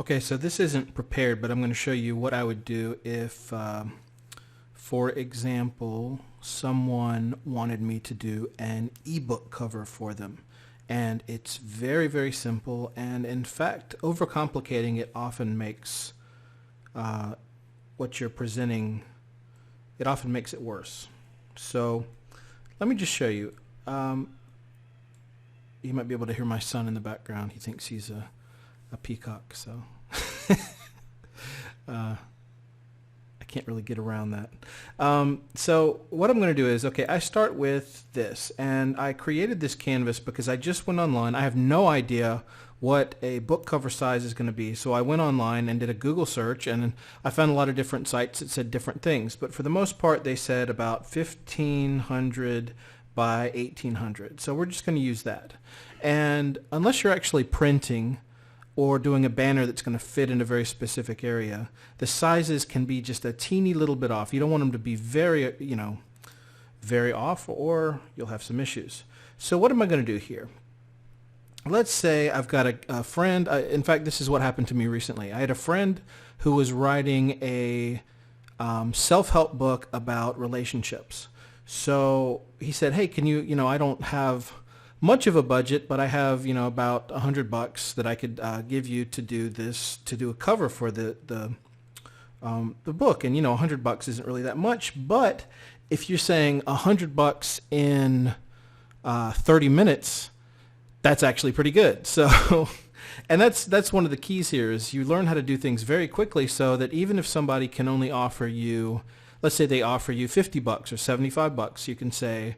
Okay, so this isn't prepared, but I'm going to show you what I would do if, for example, someone wanted me to do an ebook cover for them. And it's very, very simple. And in fact, overcomplicating it often makes uh, what you're presenting, it often makes it worse. So let me just show you. Um, you might be able to hear my son in the background. He thinks he's a peacock, so uh, I can't really get around that. So what I'm going to do is, okay, I start with this, and I created this canvas because I just went online. I have no idea what a book cover size is going to be, so I went online and did a Google search, and I found a lot of different sites that said different things, but for the most part they said about 1500 by 1800. So we're just going to use that. And unless you're actually printing or doing a banner that's going to fit in a very specific area, the sizes can be just a teeny little bit off. You don't want them to be very, very off, or you'll have some issues. So what am I going to do here? Let's say I've got a friend. In fact, this is what happened to me recently. I had a friend who was writing a self-help book about relationships. So he said, hey, can I don't have much of a budget, but I have, about $100 that I could give you to do this, to do a cover for the book. And, $100 isn't really that much, but if you're saying $100 in 30 minutes, that's actually pretty good. So, and that's one of the keys here is you learn how to do things very quickly so that even if somebody can only offer you, let's say they offer you $50 or $75, you can say,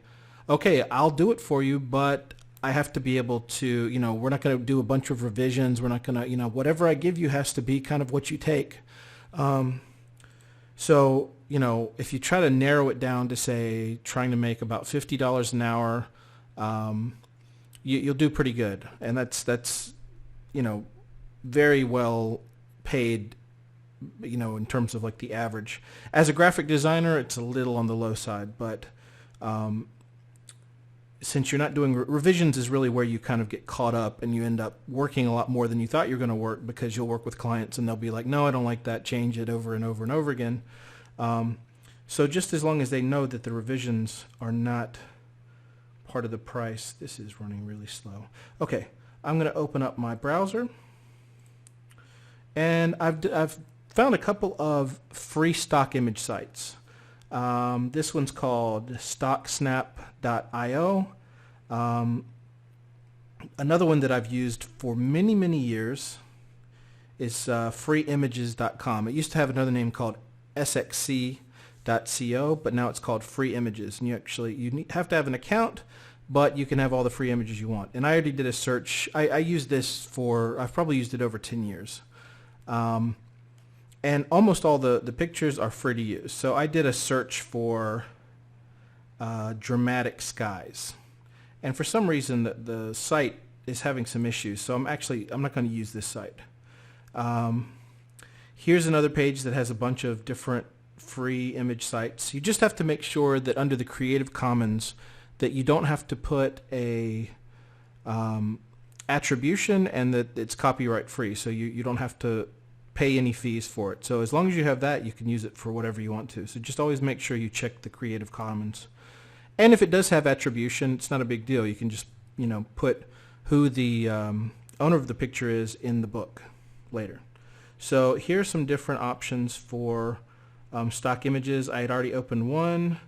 okay, I'll do it for you, but I have to be able to, we're not going to do a bunch of revisions. We're not going to, whatever I give you has to be kind of what you take. So, if you try to narrow it down to say trying to make about $50 an hour, you'll do pretty good. And that's, very well paid, in terms of like the average. As a graphic designer, it's a little on the low side, but since you're not doing revisions is really where you kind of get caught up and you end up working a lot more than you thought you're going to work, because you'll work with clients and they'll be like, no, I don't like that, change it over and over and over again. So just as long as they know that the revisions are not part of the price. This is running really slow. Okay, I'm going to open up my browser, and I've found a couple of free stock image sites. This one's called stocksnap.io. Another one that I've used for many, many years is freeimages.com. It used to have another name called sxc.co, but now it's called Free Images. And you have to have an account, but you can have all the free images you want. And I already did a search. I used this I've probably used it over 10 years. And almost all the pictures are free to use. So I did a search for dramatic skies. And for some reason, the site is having some issues. So I'm not going to use this site. Here's another page that has a bunch of different free image sites. You just have to make sure that under the Creative Commons that you don't have to put a attribution, and that it's copyright free. So you don't have to pay any fees for it. So as long as you have that, you can use it for whatever you want to. So just always make sure you check the Creative Commons. And if it does have attribution, it's not a big deal. You can just, put who the owner of the picture is in the book later. So here's some different options for stock images. I had already opened one.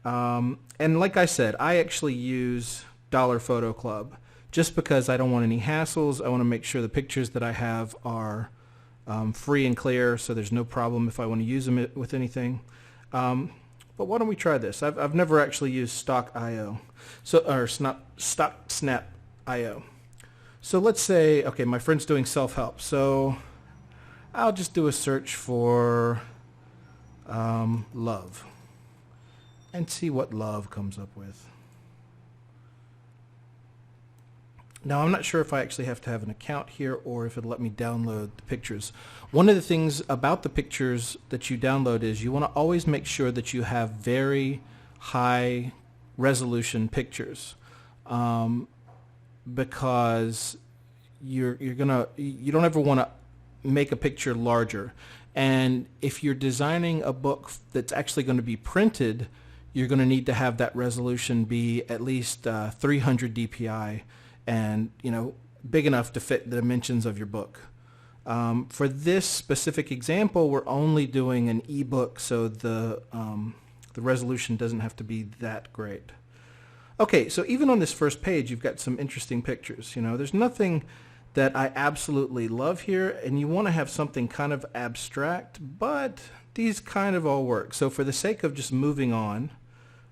And like I said, I actually use Dollar Photo Club just because I don't want any hassles. I want to make sure the pictures that I have are free and clear, so there's no problem if I want to use them with anything. But why don't we try this? I've never actually used Stock.io, or StockSnap.io. So let's say, okay, my friend's doing self-help, so I'll just do a search for love and see what love comes up with. Now, I'm not sure if I actually have to have an account here or if it'll let me download the pictures. One of the things about the pictures that you download is you want to always make sure that you have very high resolution pictures, because you don't ever want to make a picture larger. And if you're designing a book that's actually going to be printed, you're going to need to have that resolution be at least 300 dpi, and big enough to fit the dimensions of your book. For this specific example, we're only doing an ebook, so the resolution doesn't have to be that great. Okay, so even on this first page, you've got some interesting pictures. There's nothing that I absolutely love here, and you want to have something kind of abstract, but these kind of all work. So for the sake of just moving on,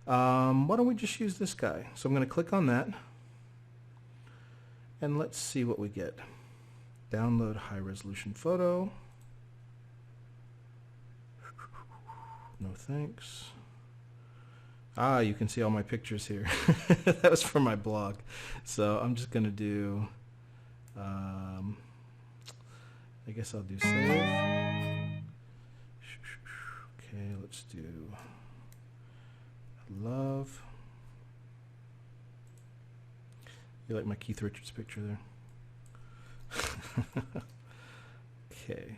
why don't we just use this guy? So I'm going to click on that, and let's see what we get. Download high resolution photo. No thanks. You can see all my pictures here. That was from my blog. So I'm just going to do, I guess I'll do save. Okay, let's do love. You like my Keith Richards picture there? Okay.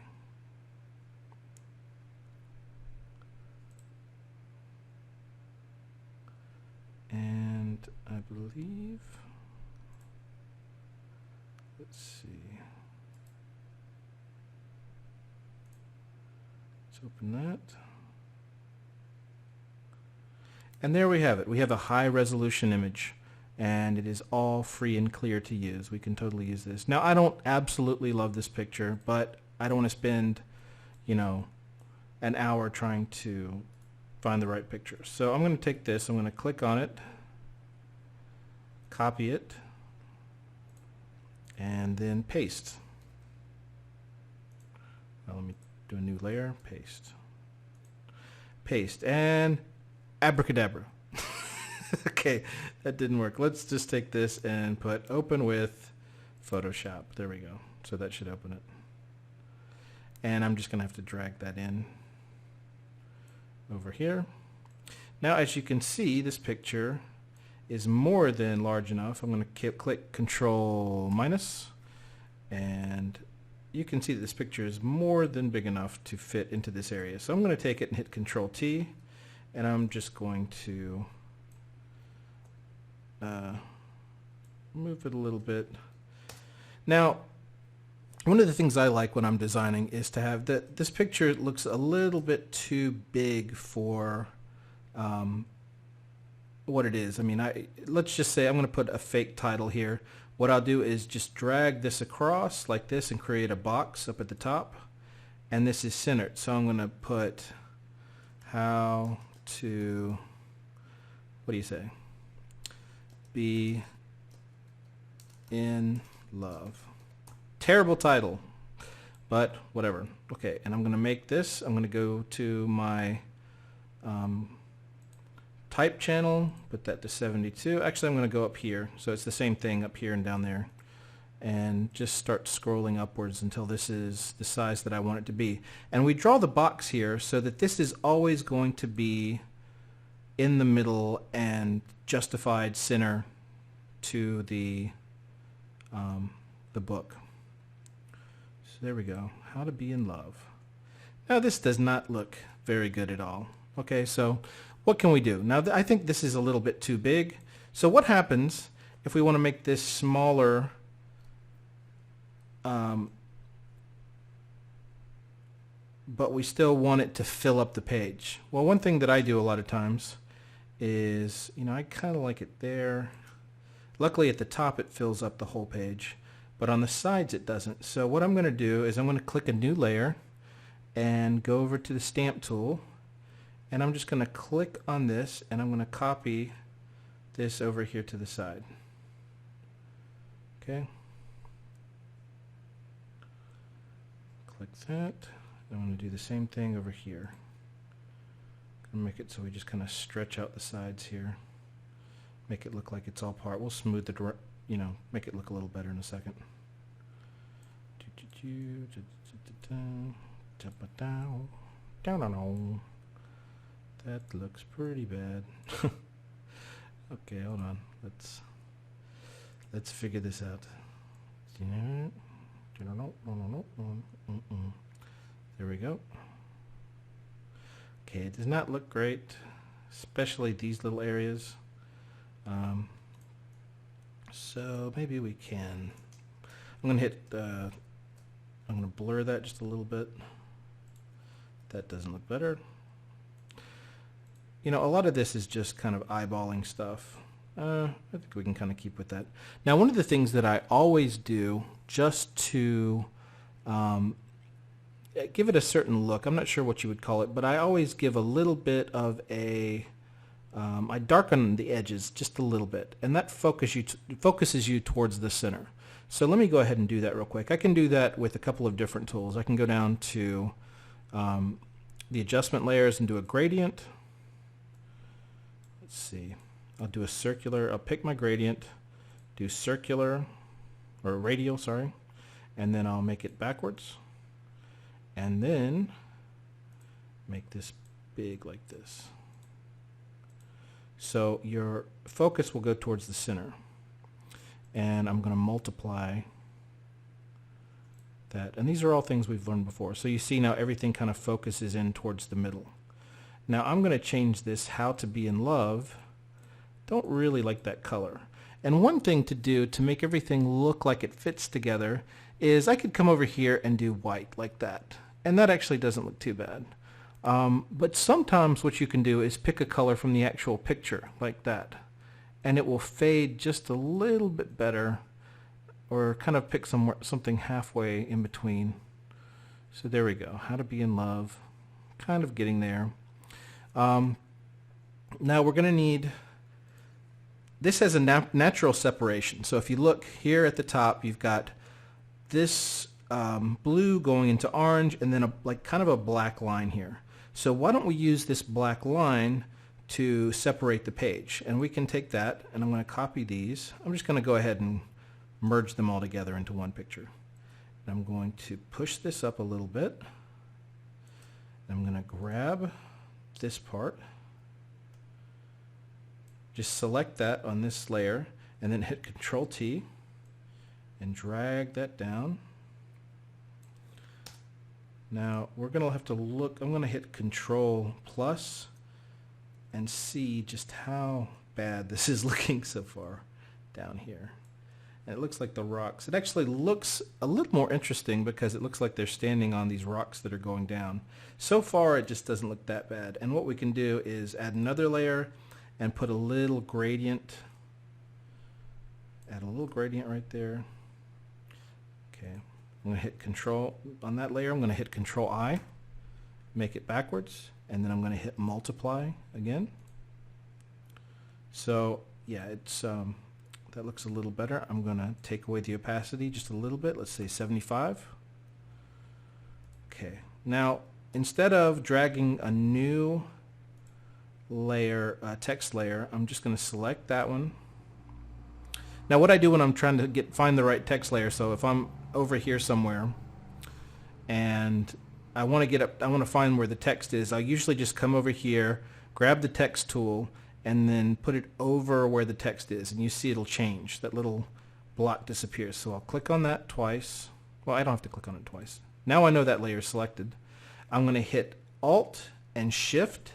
And I believe, let's see. Let's open that. And there we have it. We have a high resolution image, and it is all free and clear to use. We can totally use this. Now, I don't absolutely love this picture, but I don't want to spend, an hour trying to find the right picture. So I'm going to take this, I'm going to click on it, copy it, and then paste. Now let me do a new layer, paste, and abracadabra. Okay, that didn't work. Let's just take this and put open with Photoshop. There we go. So that should open it. And I'm just going to have to drag that in over here. Now, as you can see, this picture is more than large enough. I'm going to click Control minus, and you can see that this picture is more than big enough to fit into this area. So I'm going to take it and hit Control T, and I'm just going to move it a little bit. Now, one of the things I like when I'm designing is to have that this picture looks a little bit too big for what it is. I mean, let's just say I'm going to put a fake title here. What I'll do is just drag this across like this and create a box up at the top, and this is centered. So I'm going to put how to, what do you say? Be in love. Terrible title, but whatever. Okay, and I'm going to make this. I'm going to go to my type channel, put that to 72. Actually, I'm going to go up here. So it's the same thing up here and down there. And just start scrolling upwards until this is the size that I want it to be. And we draw the box here so that this is always going to be in the middle and justified center to the book. So there we go. How to be in love. Now this does not look very good at all. Okay, so what can we do? Now I think this is a little bit too big. So what happens if we want to make this smaller? But we still want it to fill up the page. Well, one thing that I do a lot of times is, I kind of like it there. Luckily at the top it fills up the whole page, but on the sides it doesn't. So what I'm going to do is I'm going to click a new layer and go over to the stamp tool, and I'm just going to click on this, and I'm going to copy this over here to the side. Okay. Click that. I'm going to do the same thing over here. I'm going to make it so we just kind of stretch out the sides here. Make it look like it's all part. We'll smooth it, make it look a little better in a second. That looks pretty bad. Okay, hold on. Let's figure this out. we go. Okay, it does not look great, especially these little areas. So maybe we can. I'm going to hit, I'm going to blur that just a little bit. That doesn't look better. You know, a lot of this is just kind of eyeballing stuff. I think we can kind of keep with that. Now, one of the things that I always do just to give it a certain look, I'm not sure what you would call it, but I always give a little bit of a, I darken the edges just a little bit, and that focuses you towards the center. So let me go ahead and do that real quick. I can do that with a couple of different tools. I can go down to the adjustment layers and do a gradient. Let's see. I'll do a circular. I'll pick my gradient, do circular, or radial, sorry, and then I'll make it backwards, and then make this big like this. So your focus will go towards the center, and I'm going to multiply that. And these are all things we've learned before. So you see now everything kind of focuses in towards the middle. Now I'm going to change this How to Be in Love. Don't really like that color. And one thing to do to make everything look like it fits together is I could come over here and do white like that. And that actually doesn't look too bad. But sometimes what you can do is pick a color from the actual picture like that. And it will fade just a little bit better, or kind of pick something halfway in between. So there we go. How to Be in Love. Kind of getting there. Now we're going to need, this has a natural separation. So if you look here at the top, you've got this blue going into orange, and then like kind of a black line here. So why don't we use this black line to separate the page? And we can take that, and I'm going to copy these. I'm just going to go ahead and merge them all together into one picture. And I'm going to push this up a little bit. I'm going to grab this part, just select that on this layer, and then hit Control T and drag that down. Now we're going to have to look, I'm going to hit Control plus and see just how bad this is looking so far down here. And it looks like the rocks. It actually looks a little more interesting because it looks like they're standing on these rocks that are going down. So far it just doesn't look that bad. And what we can do is add another layer and put a little gradient. Add a little gradient right there. Okay. I'm going to hit Control on that layer. I'm going to hit Control I, make it backwards, and then I'm going to hit Multiply again. So yeah, it's that looks a little better. I'm going to take away the opacity just a little bit. Let's say 75. Okay. Now instead of dragging a new layer, text layer, I'm just going to select that one. Now what I do when I'm trying to find the right text layer, so if I'm over here somewhere and I want to get up, I want to find where the text is, I usually just come over here, grab the text tool, and then put it over where the text is, and you see it'll change. That little block disappears. So I'll click on that twice. Well, I don't have to click on it twice. Now I know that layer is selected. I'm going to hit Alt and Shift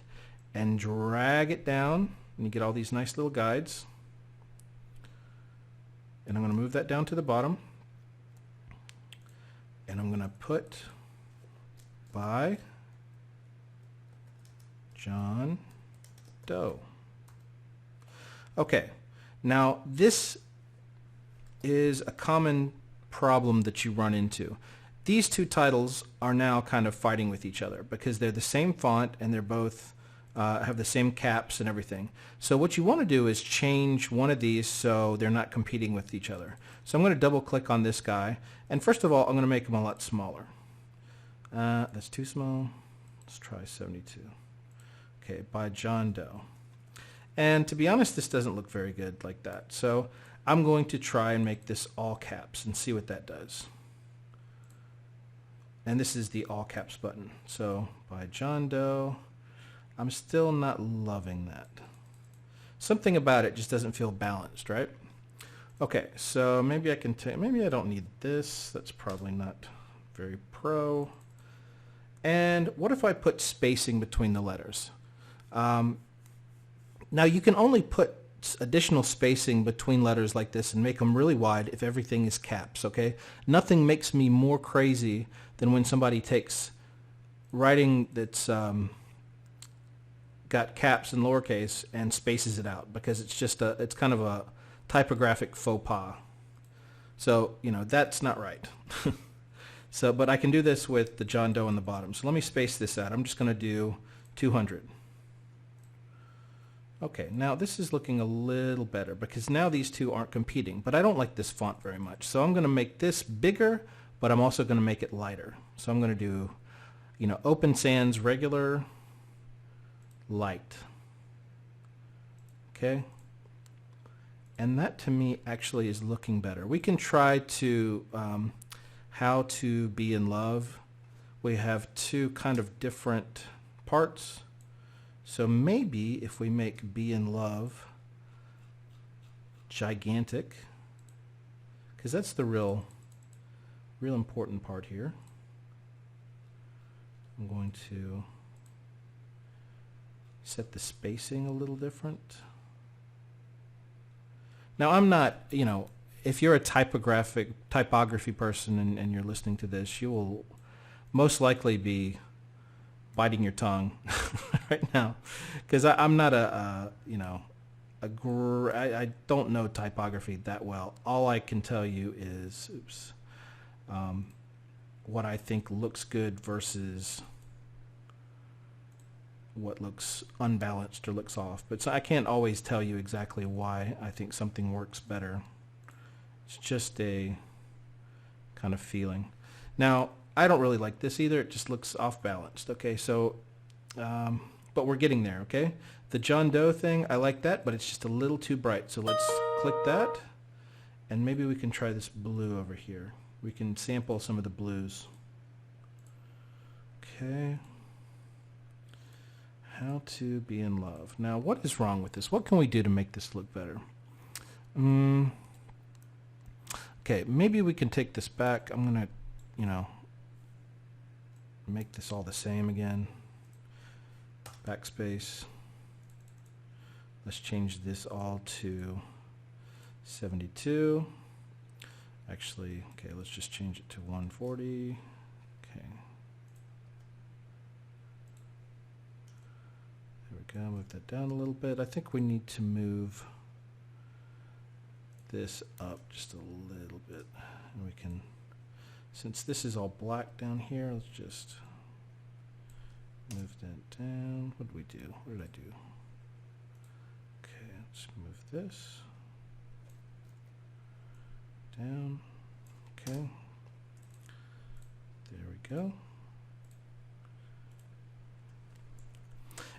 and drag it down, and you get all these nice little guides. And I'm going to move that down to the bottom. And I'm going to put by John Doe. Okay, now this is a common problem that you run into. These two titles are now kind of fighting with each other because they're the same font and they're both have the same caps and everything. So what you want to do is change one of these so they're not competing with each other. So I'm going to double click on this guy, and first of all I'm going to make them a lot smaller. That's too small. Let's try 72. Okay, by John Doe. And to be honest, this doesn't look very good like that. So I'm going to try and make this all caps and see what that does. And this is the all caps button. So by John Doe. I'm still not loving that. Something about it just doesn't feel balanced, right? Okay, so maybe I can maybe I don't need this. That's probably not very pro. And what if I put spacing between the letters? Now you can only put additional spacing between letters like this and make them really wide if everything is caps, okay? Nothing makes me more crazy than when somebody takes writing that's got caps and lowercase and spaces it out, because it's kind of a typographic faux pas. So, that's not right. So, but I can do this with the John Doe on the bottom. So let me space this out. I'm just going to do 200. Okay, now this is looking a little better because now these two aren't competing, but I don't like this font very much. So I'm going to make this bigger, but I'm also going to make it lighter. So I'm going to do, Open Sans regular light. Okay. And that to me actually is looking better. We can try to How to Be in Love. We have two kind of different parts. So maybe if we make Be in Love gigantic, because that's the real important part here. I'm going to set the spacing a little different. Now I'm not, if you're a typography person and you're listening to this, you will most likely be biting your tongue right now, because I'm not I don't know typography that well. All I can tell you is what I think looks good versus what looks unbalanced or looks off. But so I can't always tell you exactly why I think something works better. It's just a kind of feeling. Now, I don't really like this either. It just looks off balanced. Okay, so, but we're getting there, okay? The John Doe thing, I like that, but it's just a little too bright. So let's click that, and maybe we can try this blue over here. We can sample some of the blues. Okay. How to Be in Love. Now, what is wrong with this? What can we do to make this look better? Okay, maybe we can take this back. I'm going to, make this all the same again. Backspace. Let's change this all to 72. Actually, okay, let's just change it to 140. Okay. There we go. Move that down a little bit. I think we need to move this up just a little bit. And we can, since this is all black down here, let's just move that down. What did we do? What did I do? Okay, let's move this down. Okay. There we go.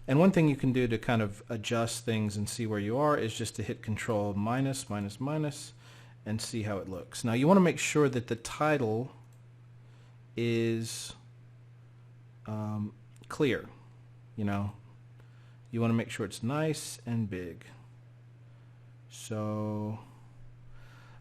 And one thing you can do to kind of adjust things and see where you are is just to hit Control minus, minus, minus, and see how it looks. Now you want to make sure that the title is clear. You want to make sure it's nice and big. So,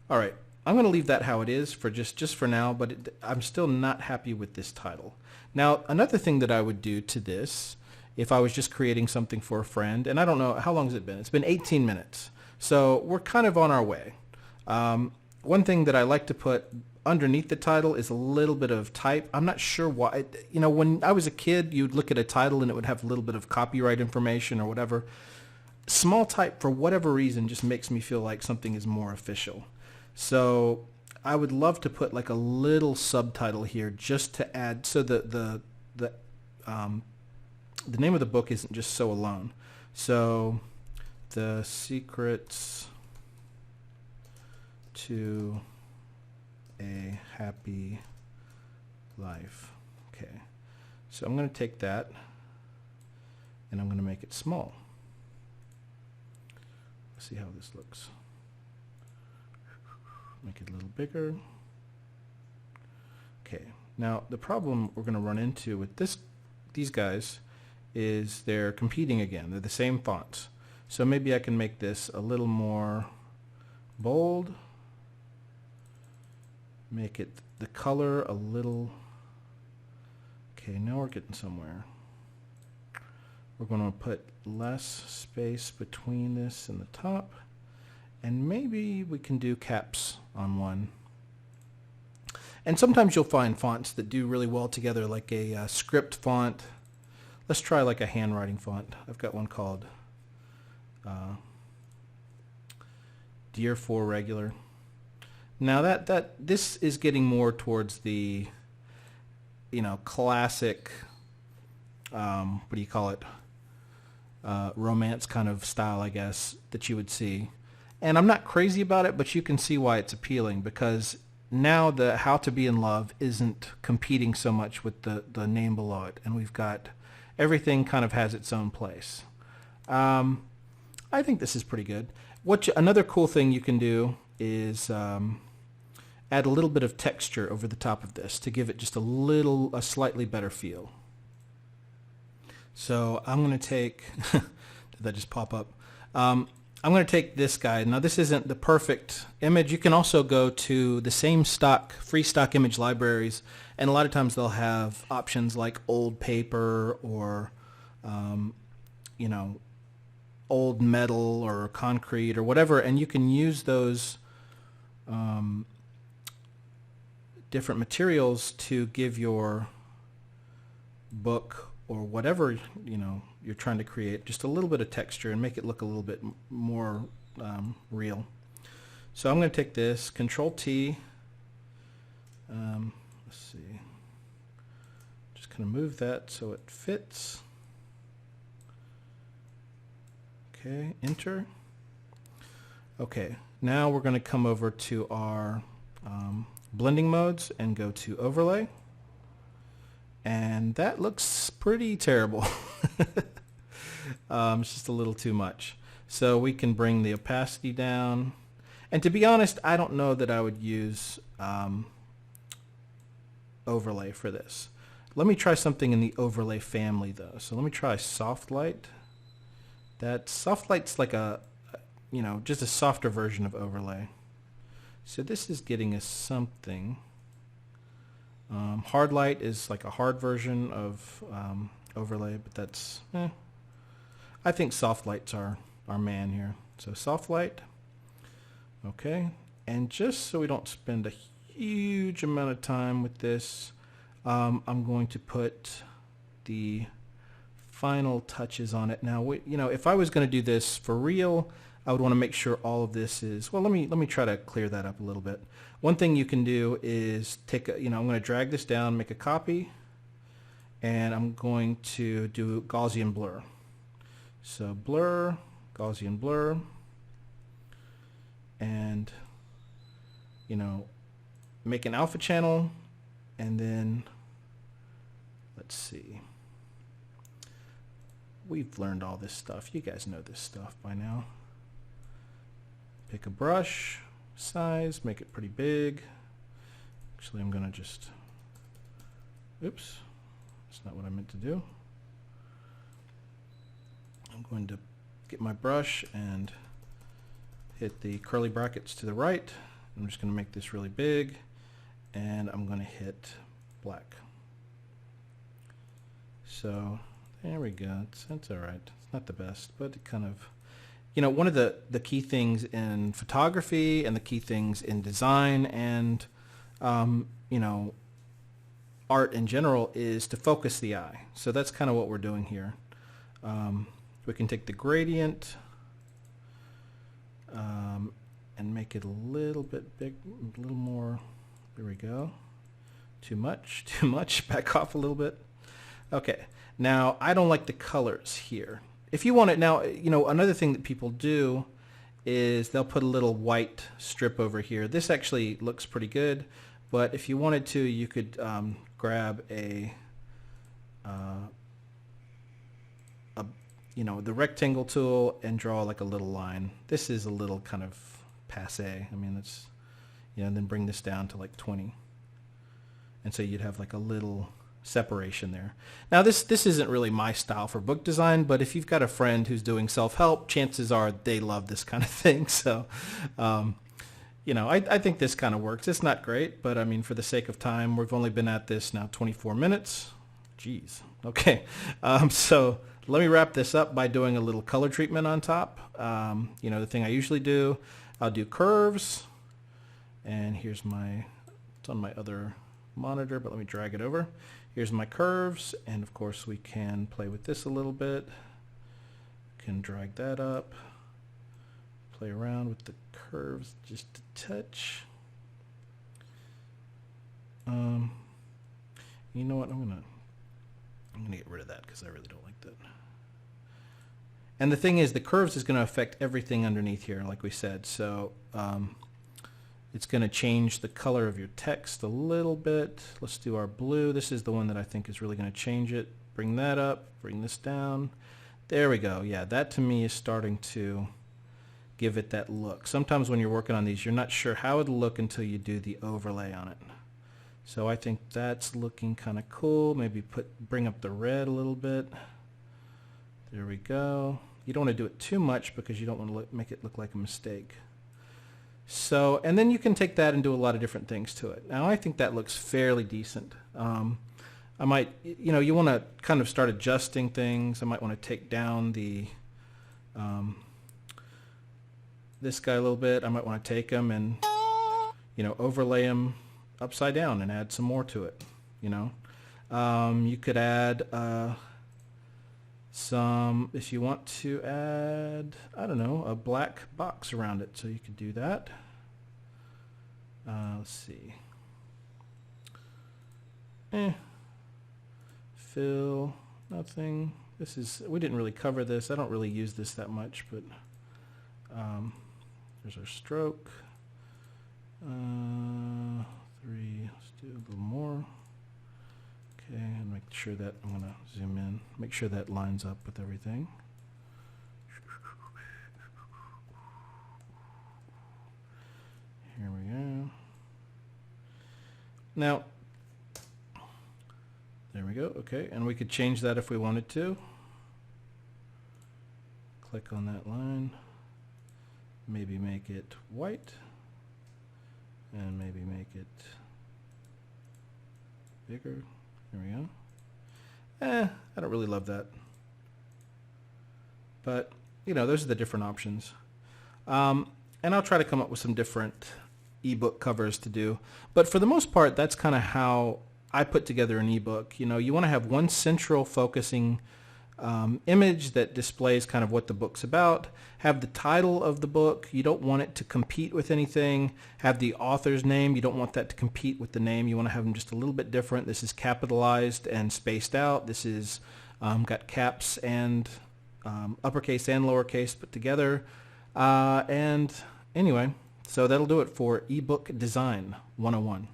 all right, I'm going to leave that how it is for just for now, but I'm still not happy with this title. Now, another thing that I would do to this, if I was just creating something for a friend, and I don't know, how long has it been? It's been 18 minutes. So we're kind of on our way. One thing that I like to put underneath the title is a little bit of type. I'm not sure why. When I was a kid, you'd look at a title and it would have a little bit of copyright information or whatever. Small type, for whatever reason, just makes me feel like something is more official. So I would love to put like a little subtitle here just to add, so the name of the book isn't just So Alone. So, The Secrets to a Happy Life. Okay. So I'm going to take that and I'm going to make it small. Let's see how this looks. Make it a little bigger. Okay. Now, the problem we're going to run into with these guys is they're competing again. They're the same fonts. So maybe I can make this a little more bold. Make it the color a little. Okay, now we're getting somewhere. We're going to put less space between this and the top, and maybe we can do caps on one. And sometimes you'll find fonts that do really well together, like a script font. Let's try like a handwriting font. I've got one called Dear 4 Regular. Now this is getting more towards the, you know, classic, what do you call it, romance kind of style, I guess, that you would see. And I'm not crazy about it, but you can see why it's appealing, because now the How to Be in Love isn't competing so much with the name below it, and we've got everything kind of has its own place. I think this is pretty good. Another cool thing you can do is add a little bit of texture over the top of this to give it just a slightly better feel. So I'm going to take, did that just pop up? I'm going to take this guy. Now this isn't the perfect image. You can also go to the same free stock image libraries, and a lot of times they'll have options like old paper or, you know, old metal or concrete or whatever, and you can use those different materials to give your book or whatever, you know, you're trying to create just a little bit of texture and make it look a little bit more real. So I'm going to take this, Control T, let's see, just kind of move that so it fits. Okay, enter. Okay, now we're going to come over to our blending modes and go to overlay. And that looks pretty terrible. It's just a little too much. So we can bring the opacity down. And to be honest, I don't know that I would use overlay for this. Let me try something in the overlay family though. So let me try soft light. That soft light's like a, you know, just a softer version of overlay. So this is getting us something. Hard light is like a hard version of overlay, but that's, I think soft light's our man here. So soft light, okay. And just so we don't spend a huge amount of time with this, I'm going to put the final touches on it. Now, you know, if I was going to do this for real, I would want to make sure all of this is, well, let me try to clear that up a little bit. One thing you can do is take a, you know, I'm going to drag this down, make a copy, and I'm going to do Gaussian blur. So blur, Gaussian blur, and, you know, make an alpha channel, and then let's see. We've learned all this stuff. You guys know this stuff by now. Pick a brush size, make it pretty big. Actually, I'm going to just, oops, that's not what I meant to do. I'm going to get my brush and hit the curly brackets to the right. I'm just going to make this really big, and I'm going to hit black. So there we go. That's all right. It's not the best, but it kind of, you know, one of the key things in photography and the key things in design and, you know, art in general is to focus the eye. So that's kind of what we're doing here. We can take the gradient and make it a little bit big, a little more. There we go. Too much, too much. Back off a little bit. Okay. Now, I don't like the colors here. If you want it now, you know, another thing that people do is they'll put a little white strip over here. This actually looks pretty good, but if you wanted to, you could grab you know, the rectangle tool and draw like a little line. This is a little kind of passe. I mean, it's, you know, and then bring this down to like 20. And so you'd have like a little separation there. Now this isn't really my style for book design, but if you've got a friend who's doing self-help, chances are they love this kind of thing. So, you know, I think this kind of works. It's not great, but I mean, for the sake of time, we've only been at this now 24 minutes, Jeez. Okay. So let me wrap this up by doing a little color treatment on top. The thing I usually do, I'll do curves. And here's it's on my other monitor, but let me drag it over. Here's my curves. And of course we can play with this a little bit. Can drag that up. Play around with the curves just a touch. You know what? I'm gonna get rid of that because I really don't like that. And the thing is, the curves is going to affect everything underneath here, like we said. So it's going to change the color of your text a little bit. Let's do our blue. This is the one that I think is really going to change it. Bring that up. Bring this down. There we go. Yeah, that to me is starting to give it that look. Sometimes when you're working on these, you're not sure how it'll look until you do the overlay on it. So I think that's looking kind of cool. Maybe bring up the red a little bit. There we go. You don't want to do it too much because you don't want to make it look like a mistake. So, and then you can take that and do a lot of different things to it. Now I think that looks fairly decent. I might, you want to kind of start adjusting things. I might want to take down this guy a little bit. I might want to take him and, overlay him upside down and add some more to it. You could add if you want to add, I don't know, a black box around it. So you could do that. Let's see. Fill, nothing. We didn't really cover this. I don't really use this that much, but there's our stroke. 3, let's do a little more. Okay, and make sure that, I'm going to zoom in, make sure that lines up with everything. Here we go. Now, there we go, okay, and we could change that if we wanted to. Click on that line, maybe make it white, and maybe make it bigger. There we go. I don't really love that. But, those are the different options. And I'll try to come up with some different ebook covers to do. But for the most part, that's kind of how I put together an ebook. You want to have one central focusing image that displays kind of what the book's about. Have the title of the book. You don't want it to compete with anything. Have the author's name. You don't want that to compete with the name. You want to have them just a little bit different. This is capitalized and spaced out. This is got caps and uppercase and lowercase put together. And anyway, so that'll do it for ebook design 101.